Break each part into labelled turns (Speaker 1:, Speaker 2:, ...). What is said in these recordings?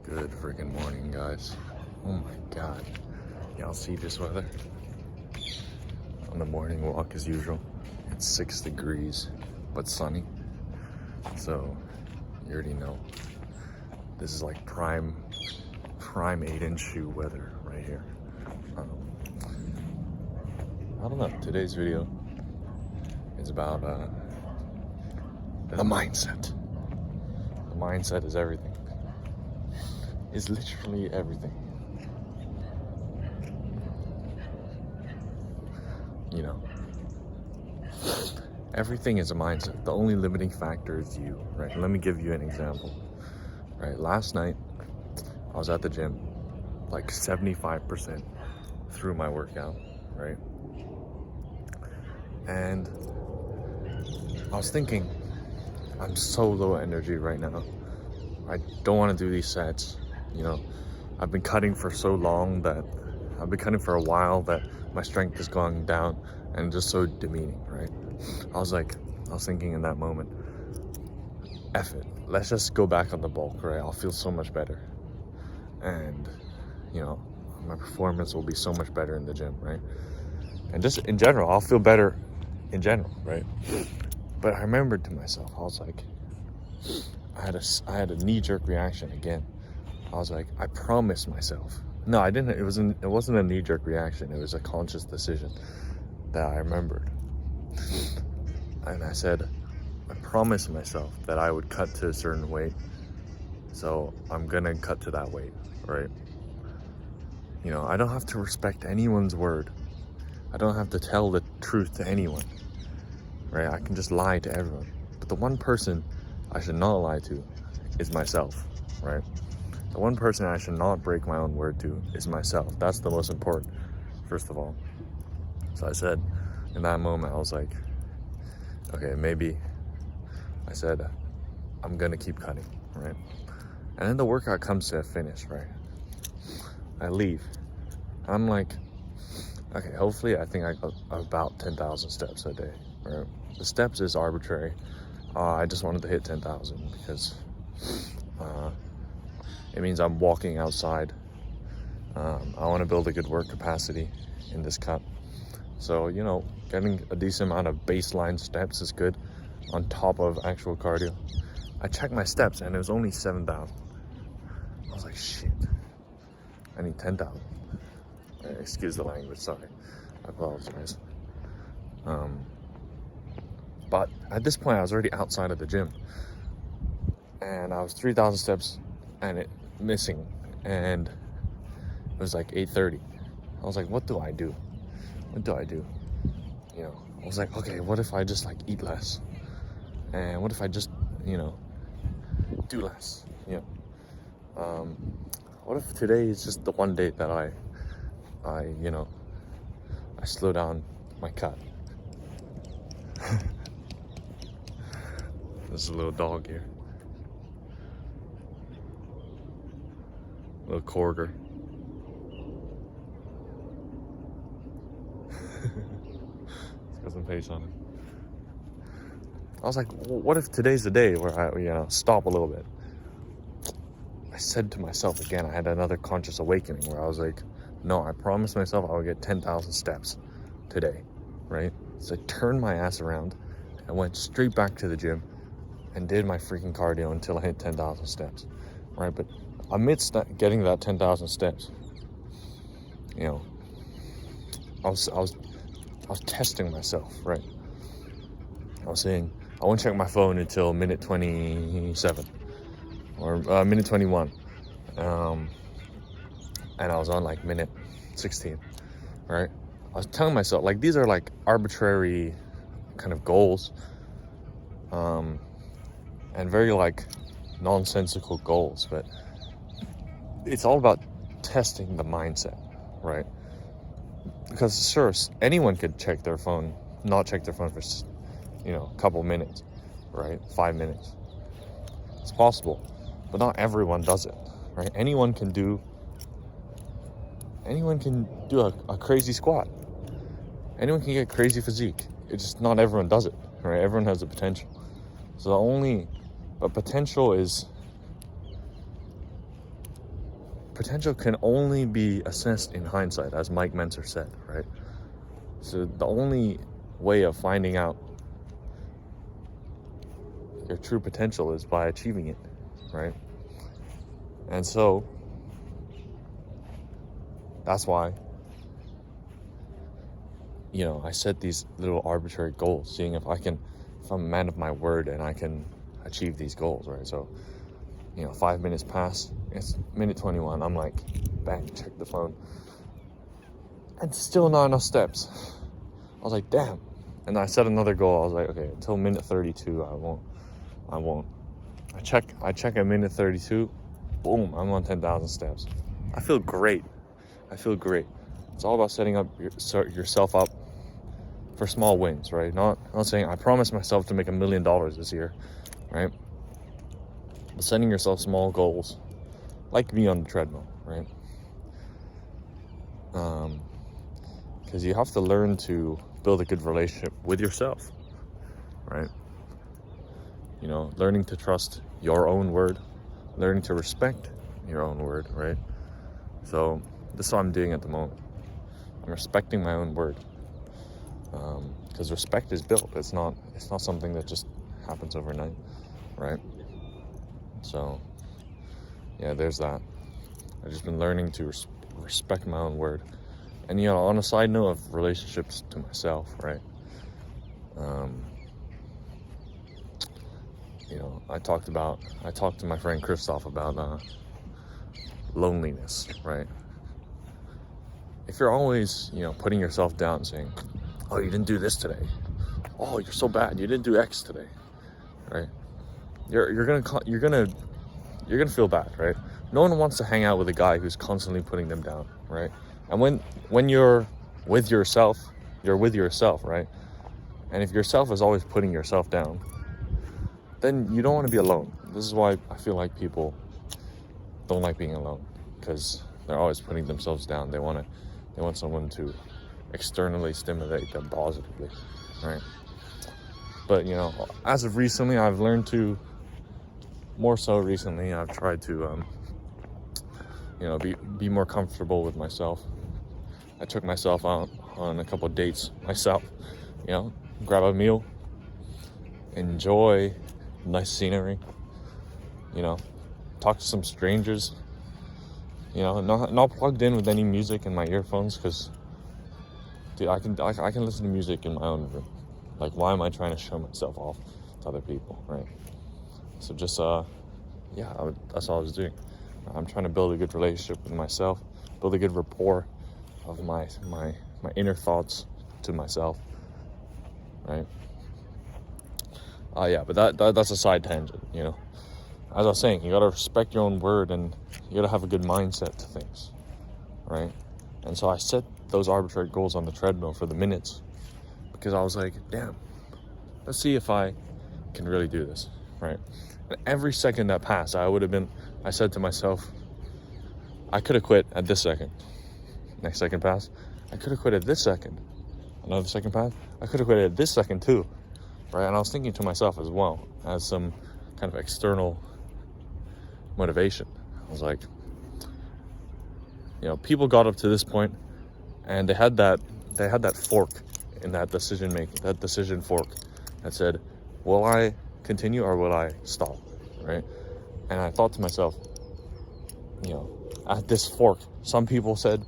Speaker 1: Good freaking morning, guys. Oh my god. Y'all see this weather? On the morning walk as usual. It's 6 degrees, but sunny. So, you already know. This is like prime 8-inch shoe weather right here. I don't know. Today's video is about the mindset. The mindset is everything. Is literally everything. You know, everything is a mindset. The only limiting factor is you, right? Let me give you an example. Right, last night I was at the gym, like 75% through my workout, right? And I was thinking, I'm so low energy right now. I don't want to do these sets. You know, I've been cutting for so long that I've been cutting for a while that my strength is going down and just so demeaning, right? I was thinking in that moment, F it, let's just go back on the bulk, right? I'll feel so much better. And, you know, my performance will be so much better in the gym, right? And just in general, I'll feel better in general, right? But I remembered to myself, I was like, I had a knee-jerk reaction again. I was like, I promised myself. No, I didn't. It wasn't a knee-jerk reaction. It was a conscious decision that I remembered. And I said, I promised myself that I would cut to a certain weight. So I'm gonna cut to that weight, right? You know, I don't have to respect anyone's word. I don't have to tell the truth to anyone, right? I can just lie to everyone. But the one person I should not lie to is myself, right? The one person I should not break my own word to is myself. That's the most important, first of all. So I said, in that moment, I was like, okay, maybe, I said, I'm gonna keep cutting, right? And then the workout comes to a finish, right? I leave. I'm like, okay, hopefully I think I got about 10,000 steps a day, right? The steps is arbitrary. I just wanted to hit 10,000 because it means I'm walking outside. I want to build a good work capacity in this cut. So, you know, getting a decent amount of baseline steps is good on top of actual cardio. I checked my steps and it was only 7,000. I was like, shit, I need 10,000. Excuse the language, sorry. I apologize. But at this point, I was already outside of the gym. And I was 3,000 steps and it missing. And it was like 8:30. I was like, what do I do? What do I do? You know, I was like, okay, what if I just like eat less? And what if I just, you know, do less? You know, what if today is just the one day that I slow down my cut? There's a little dog here. Little corger. It's got some face on it. I was like, what if today's the day where I, you know, stop a little bit? I said to myself again, I had another conscious awakening where I was like, no, I promised myself I would get 10,000 steps today, right? So I turned my ass around and went straight back to the gym and did my freaking cardio until I hit 10,000 steps, right? But amidst that, getting that 10,000 steps, you know, I was testing myself, right? I was saying, I won't check my phone until minute 27 or minute 21. And I was on like minute 16, right? I was telling myself, like, these are like arbitrary kind of goals, and very like nonsensical goals, but it's all about testing the mindset, right? Because sure, anyone could check their phone, not check their phone for, you know, a couple minutes, right? 5 minutes. It's possible, but not everyone does it, right? Anyone can do a crazy squat. Anyone can get crazy physique. It's just not everyone does it, right? Everyone has the potential. So but potential is potential can only be assessed in hindsight, as Mike Mentzer said, right? So the only way of finding out your true potential is by achieving it, right? And so that's why, I set these little arbitrary goals, seeing if I'm a man of my word and I can achieve these goals, right? So, 5 minutes pass, it's minute 21, I'm like, bang, check the phone. And still not enough steps. I was like, damn. And I set another goal. I was like, okay, until minute 32, I won't. I check at minute 32, boom, I'm on 10,000 steps. I feel great. It's all about setting up yourself up for small wins, right? Not saying I promised myself to make $1 million this year, right? But setting yourself small goals, like me on the treadmill, right? Because you have to learn to build a good relationship with yourself, right? Learning to trust your own word, learning to respect your own word, right? So this is what I'm doing at the moment. I'm respecting my own word, because respect is built. It's not something that just happens overnight, right? So yeah, there's that. I've just been learning to respect my own word. And on a side note of relationships to myself, right? I talked to my friend Christoph about loneliness, right? If you're always, putting yourself down, saying, "Oh, you didn't do this today. Oh, you're so bad. You didn't do X today," right? You're gonna feel bad, right? No one wants to hang out with a guy who's constantly putting them down, right? And when you're with yourself, right? And if yourself is always putting yourself down, then you don't want to be alone. This is why I feel like people don't like being alone, because they're always putting themselves down. They want someone to externally stimulate them positively, right? But as of recently, I've learned to, more so recently, I've tried to be more comfortable with myself. I took myself out on a couple of dates myself, grab a meal, enjoy nice scenery, talk to some strangers, not plugged in with any music in my earphones, because dude, I can listen to music in my own room. Like, why am I trying to show myself off to other people, right? So just that's all I was doing. I'm trying to build a good relationship with myself, build a good rapport of my inner thoughts to myself, right? But that's a side tangent, As I was saying, you gotta respect your own word, and you gotta have a good mindset to things, right? And so I set those arbitrary goals on the treadmill for the minutes, because I was like, damn, let's see if I can really do this, right? And every second that passed, I said to myself, I could have quit at this second. Next second passed, I could have quit at this second. Another second passed, I could have quit at this second too, right? And I was thinking to myself as well, as some kind of external motivation. I was like, people got up to this point, and they had that fork in that decision fork that said, will I continue or will I stop, right? And I thought to myself, at this fork, some people said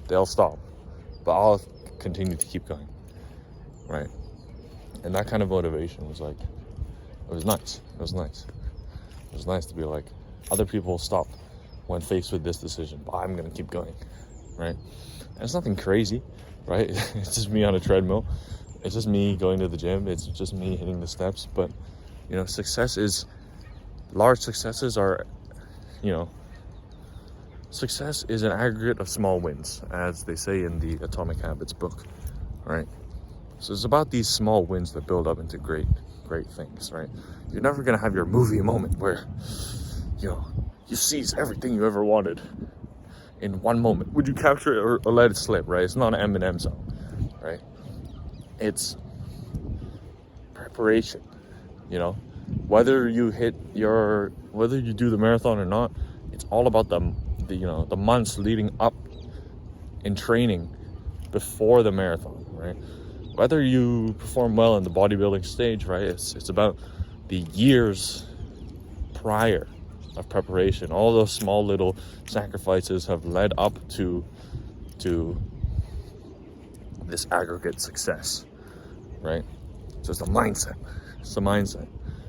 Speaker 1: they'll stop, but I'll continue to keep going, right? And that kind of motivation was like, it was nice. It was nice to be like, other people stop when faced with this decision, but I'm gonna keep going, right? And it's nothing crazy, right? It's just me on a treadmill. It's just me going to the gym. It's just me hitting the steps. But large successes are, success is an aggregate of small wins, as they say in the Atomic Habits book, right? So it's about these small wins that build up into great things, right? You're never gonna have your movie moment where, you seize everything you ever wanted in one moment. Would you capture it or let it slip, right? It's not an Eminem song, right? It's preparation, whether you do the marathon or not, it's all about the the months leading up in training before the marathon, right? Whether you perform well in the bodybuilding stage, right? It's about the years prior of preparation. All those small little sacrifices have led up to this aggregate success, right? So it's the mindset. It's the mindset,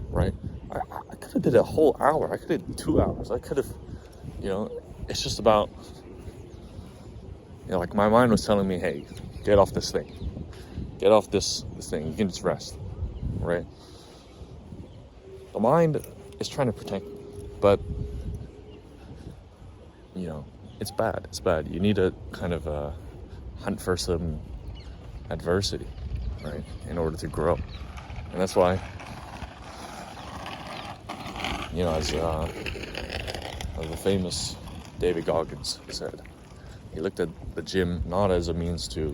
Speaker 1: right? I could have did a whole hour. I could have did 2 hours. I could have, it's just about, like my mind was telling me, hey, get off this thing. Get off this thing. You can just rest, right? The mind is trying to protect you, but, it's bad. It's bad. You need to kind of hunt for some adversity, right, in order to grow. And that's why, as the famous David Goggins said, he looked at the gym not as a means to,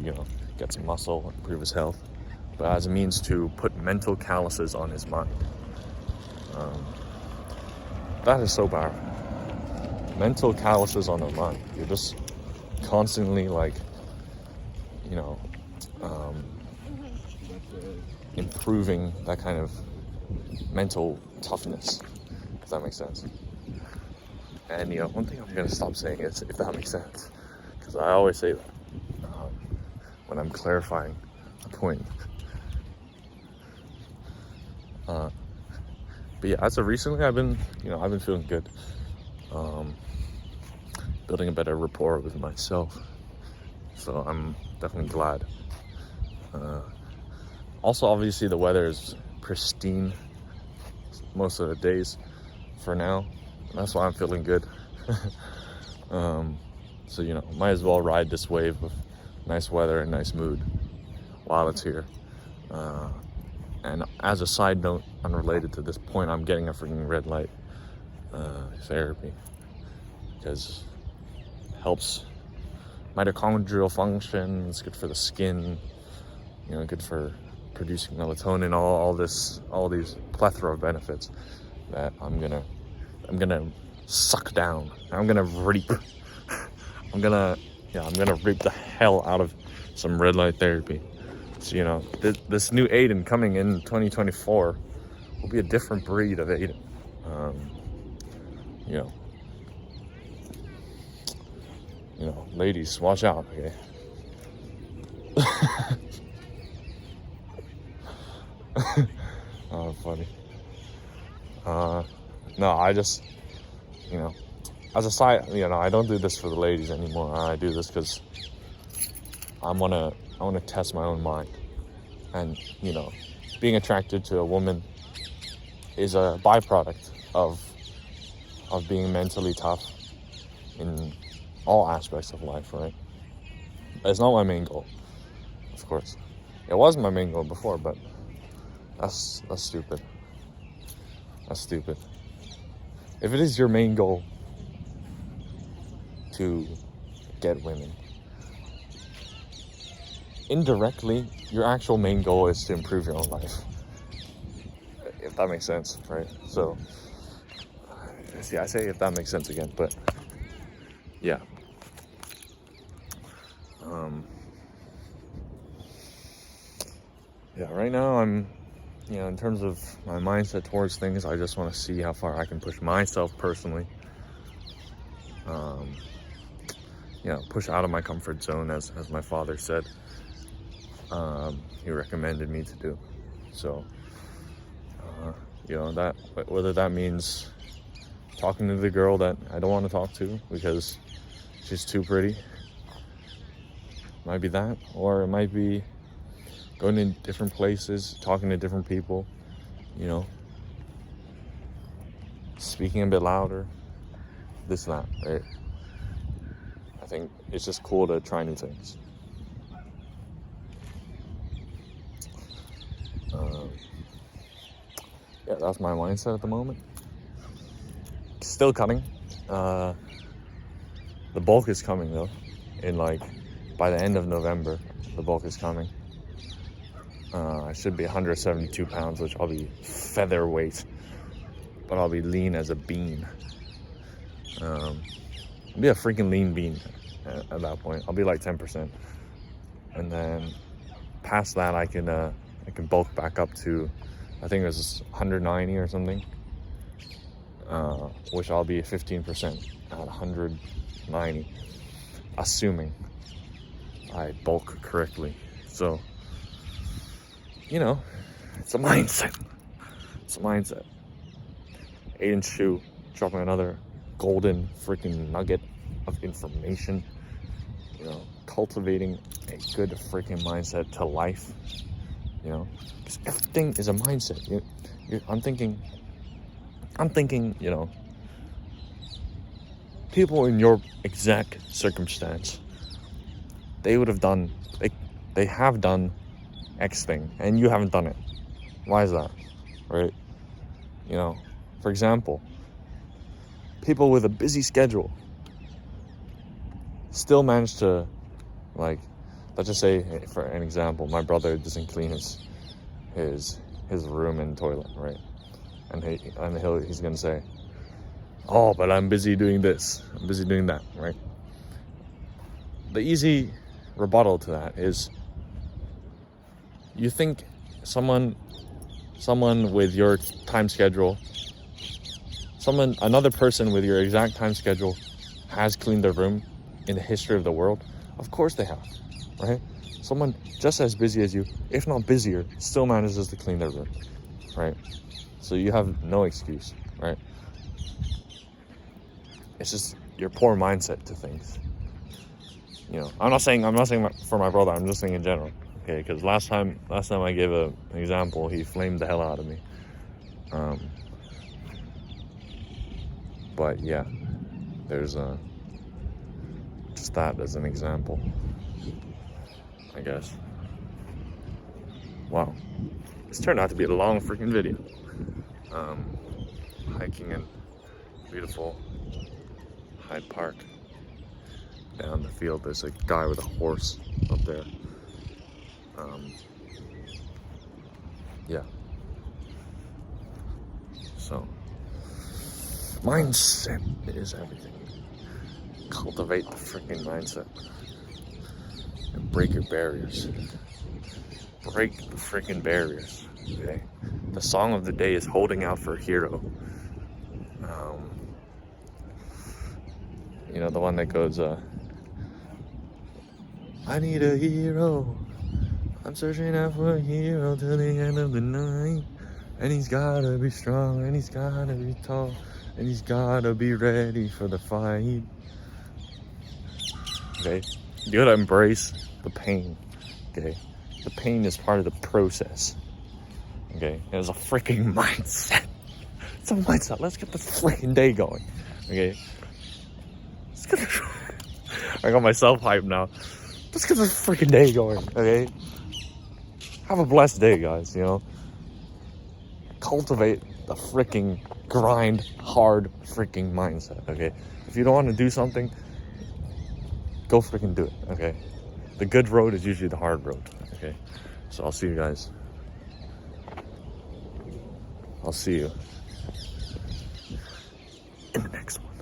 Speaker 1: get some muscle, improve his health, but as a means to put mental calluses on his mind. That is so powerful. Mental calluses on the mind. You're just constantly improving that kind of mental toughness, if that makes sense. And one thing I'm gonna stop saying is if that makes sense, because I always say that when I'm clarifying a point. But yeah, as of recently, I've been feeling good. Building a better rapport with myself. So I'm definitely glad. Also, obviously, the weather is pristine most of the days for now. That's why I'm feeling good. So, might as well ride this wave of nice weather and nice mood while it's here. And as a side note, unrelated to this point, I'm getting a freaking red light therapy because it helps mitochondrial function. It's good for the skin, good for producing melatonin, all these plethora of benefits that I'm gonna suck down. I'm gonna reap. I'm gonna reap the hell out of some red light therapy. So, this new Aiden coming in 2024 will be a different breed of Aiden. Ladies, watch out, okay? Oh, funny. No, I just, as a side, I don't do this for the ladies anymore. I do this because I want to test my own mind. And, being attracted to a woman is a byproduct of being mentally tough in all aspects of life, right? It's not my main goal, of course. It was my main goal before, but that's stupid. That's stupid. If it is your main goal to get women, indirectly, your actual main goal is to improve your own life. If that makes sense, right? So, see, I say if that makes sense again, but yeah. Yeah, right now I'm, in terms of my mindset towards things, I just want to see how far I can push myself personally. Push out of my comfort zone, as my father said. He recommended me to do. So, that whether that means talking to the girl that I don't want to talk to because she's too pretty, might be that, or it might be going to different places, talking to different people, speaking a bit louder, this and that, right? I think it's just cool to try new things. Yeah, that's my mindset at the moment. Still cutting. The bulk is coming though. By the end of November, the bulk is coming. I should be 172 pounds, which I'll be featherweight, but I'll be lean as a bean. I'll be a freaking lean bean at that point. I'll be like 10%. And then past that, I can bulk back up to, I think it was 190 or something, which I'll be 15% at 190, assuming I bulk correctly. So, you know, it's a mindset. It's a mindset. Aiden Shu dropping another golden freaking nugget of information. You know, cultivating a good freaking mindset to life. You know, because everything is a mindset. I'm thinking, you know, people in your exact circumstance, they would have done, they have done X thing, and you haven't done it. Why is that? Right? You know, for example, people with a busy schedule still manage to, like, let's just say, for an example, my brother doesn't clean his room and toilet, right? And he's gonna say, oh, but I'm busy doing this, I'm busy doing that, right? The easy rebuttal to that is, you think someone with your time schedule, another person with your exact time schedule has cleaned their room in the history of the world? Of course they have, right? Someone just as busy as you, if not busier, still manages to clean their room, right? So you have no excuse, right? It's just your poor mindset to things. You know, I'm not saying for my brother, I'm just saying in general, okay? Because last time I gave an example, he flamed the hell out of me. But yeah, there's just that as an example, I guess. Wow, this turned out to be a long freaking video. Hiking in beautiful Hyde Park. Down the field, there's a guy with a horse up there. Yeah. So, mindset is everything. Cultivate the freaking mindset. And break your barriers. Break the freaking barriers, okay? The song of the day is Holding Out for a Hero. You know, the one that goes, I need a hero. I'm searching out for a hero till the end of the night. And he's gotta be strong, and he's gotta be tall, and he's gotta be ready for the fight. Okay? You gotta embrace the pain. Okay? The pain is part of the process. Okay? And it's a freaking mindset. It's a mindset. Let's get this freaking day going. Okay? Let's get this. I got myself hyped now. Let's get this freaking day going. Okay? Have a blessed day, guys, you know? Cultivate the freaking grind hard freaking mindset, okay? If you don't want to do something, go freaking do it, okay? The good road is usually the hard road, okay? So I'll see you guys. I'll see you in the next one.